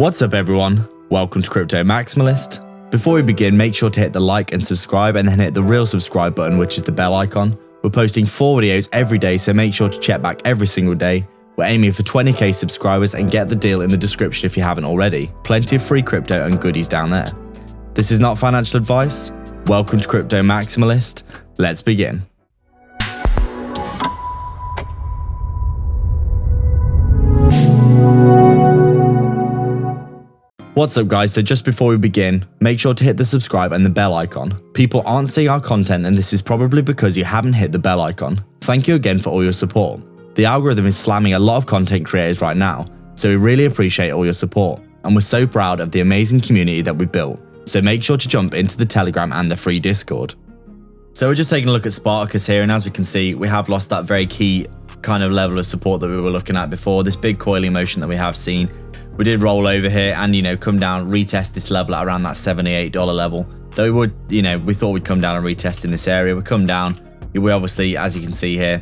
What's up everyone, welcome to Crypto Maximalist. Before we begin, make sure to hit the like and subscribe and then hit the real subscribe button, which is the bell icon. We're posting 4 videos every day, so make sure to check back every single day. We're aiming for 20k subscribers and get the deal in the description if you haven't already. Plenty of free crypto and goodies down there. This is not financial advice. Welcome to Crypto Maximalist. Let's begin. What's up guys, so just before we begin, make sure to hit the subscribe and the bell icon. People aren't seeing our content and this is probably because you haven't hit the bell icon. Thank you again for all your support. The algorithm is slamming a lot of content creators right now, so we really appreciate all your support. And we're so proud of the amazing community that we've built, so make sure to jump into the Telegram and the free Discord. So we're just taking a look at Spartacus here, and as we can see, we have lost that very key kind of level of support that we were looking at before, this big coiling motion that we have seen. We did roll over here and, come down, retest this level at around that $78 level. Though we would, we thought we'd come down and retest in this area. We come down, we obviously, as you can see here,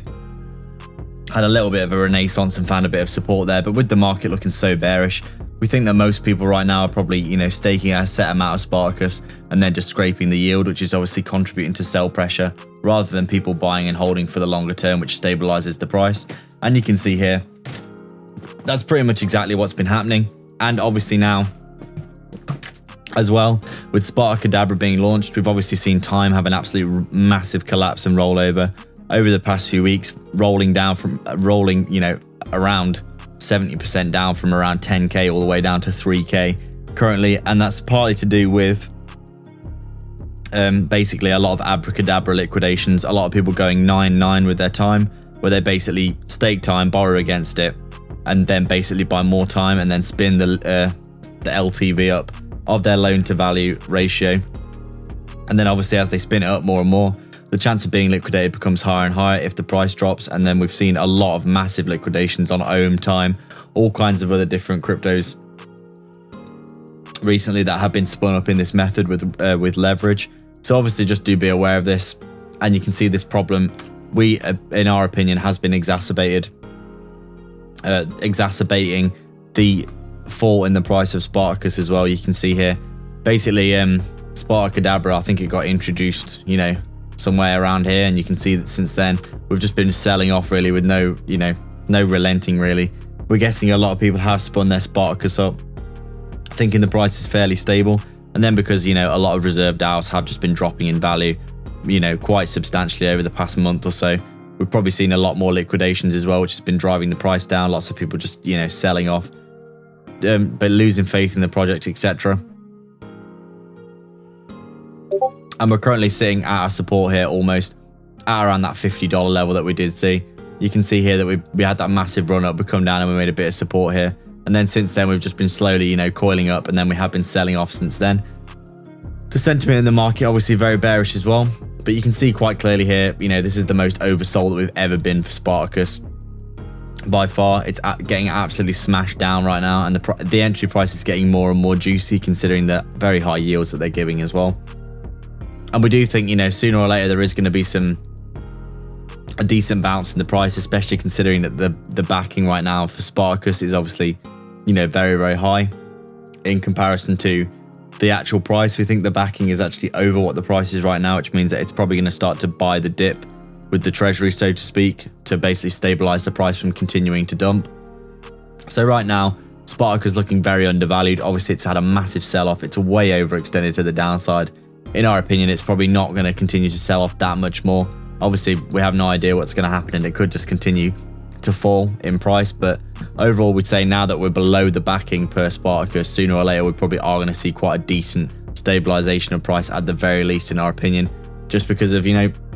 had a little bit of a renaissance and found a bit of support there. But with the market looking so bearish, we think that most people right now are probably, staking a set amount of Spartacus and then just scraping the yield, which is obviously contributing to sell pressure, rather than people buying and holding for the longer term, which stabilizes the price. And you can see here, that's pretty much exactly what's been happening. And obviously now as well, with Spartacus being launched, we've obviously seen time have an absolute massive collapse and rollover over the past few weeks, rolling down from around 70% down from around 10k all the way down to 3k currently. And that's partly to do with basically a lot of abracadabra liquidations, a lot of people going 9-9 with their time, where they basically stake time, borrow against it, and then basically buy more time and then spin the LTV up of their loan to value ratio. And then obviously as they spin it up more and more, the chance of being liquidated becomes higher and higher if the price drops. And then we've seen a lot of massive liquidations on Ohm, time, all kinds of other different cryptos recently that have been spun up in this method with leverage. So obviously just do be aware of this. And you can see this problem, in our opinion, has been exacerbating the fall in the price of Spartacus as well. You can see here, basically Spartacus, I think it got introduced, somewhere around here, and you can see that since then we've just been selling off really with no relenting really. We're guessing a lot of people have spun their Spartacus up thinking the price is fairly stable, and then because a lot of reserve DAOs have just been dropping in value quite substantially over the past month or so, we've probably seen a lot more liquidations as well, which has been driving the price down. Lots of people just, selling off, but losing faith in the project, etc. And we're currently sitting at our support here, almost at around that $50 level that we did see. You can see here that we had that massive run up, we come down and we made a bit of support here. And then since then, we've just been slowly, coiling up, and then we have been selling off since then. The sentiment in the market, obviously very bearish as well. But you can see quite clearly here, this is the most oversold that we've ever been for Spartacus. By far, it's getting absolutely smashed down right now, and the entry price is getting more and more juicy considering the very high yields that they're giving as well. And we do think, sooner or later there is going to be a decent bounce in the price, especially considering that the backing right now for Spartacus is obviously, very, very high in comparison to the actual price. We think the backing is actually over what the price is right now, which means that it's probably going to start to buy the dip with the treasury, so to speak, to basically stabilize the price from continuing to dump. So right now, Spartacus is looking very undervalued. Obviously, it's had a massive sell-off. It's way overextended to the downside. In our opinion, it's probably not going to continue to sell off that much more. Obviously, we have no idea what's going to happen, and it could just continue to fall in price. But overall, we'd say now that we're below the backing per Spartacus, sooner or later we probably are going to see quite a decent stabilization of price at the very least, in our opinion, just because of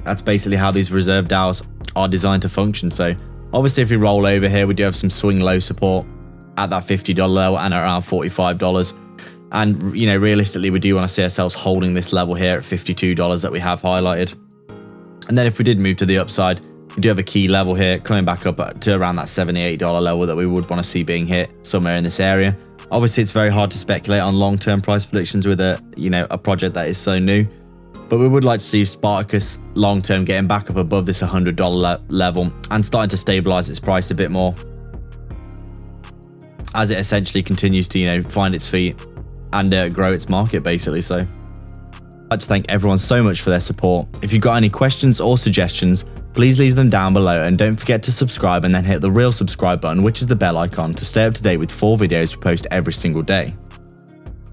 that's basically how these reserve DAOs are designed to function. So obviously if we roll over here, we do have some swing low support at that $50 level and around $45, and realistically we do want to see ourselves holding this level here at $52 that we have highlighted. And then if we did move to the upside, we do have a key level here coming back up to around that $78 level that we would want to see being hit somewhere in this area. Obviously, it's very hard to speculate on long-term price predictions with a project that is so new, but we would like to see Spartacus long-term getting back up above this $100 level and starting to stabilize its price a bit more. as it essentially continues to, find its feet and grow its market basically. So I'd like to thank everyone so much for their support. If you've got any questions or suggestions, please leave them down below, and don't forget to subscribe and then hit the real subscribe button, which is the bell icon, to stay up to date with 4 videos we post every single day.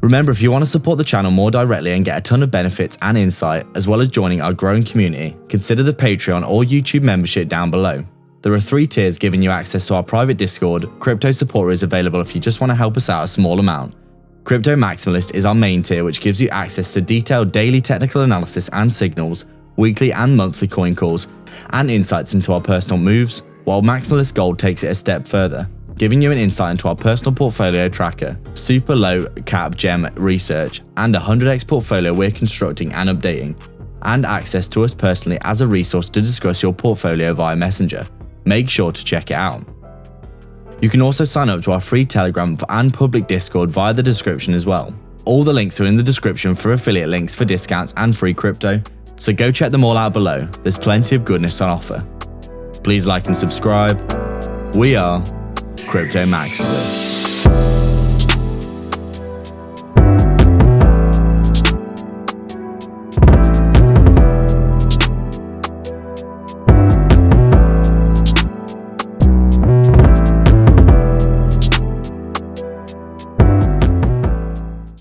Remember, if you want to support the channel more directly and get a ton of benefits and insight, as well as joining our growing community, consider the Patreon or YouTube membership down below. There are 3 tiers giving you access to our private Discord. Crypto support is available if you just want to help us out a small amount. Crypto Maximalist is our main tier, which gives you access to detailed daily technical analysis and signals, weekly and monthly coin calls, and insights into our personal moves, while Maximalist Gold takes it a step further, giving you an insight into our personal portfolio tracker, super low cap gem research, and a 100x portfolio we're constructing and updating, and access to us personally as a resource to discuss your portfolio via Messenger. Make sure to check it out. You can also sign up to our free Telegram and public Discord via the description as well. All the links are in the description for affiliate links for discounts and free crypto, so go check them all out below. There's plenty of goodness on offer. Please like and subscribe. We are Crypto Maximalists.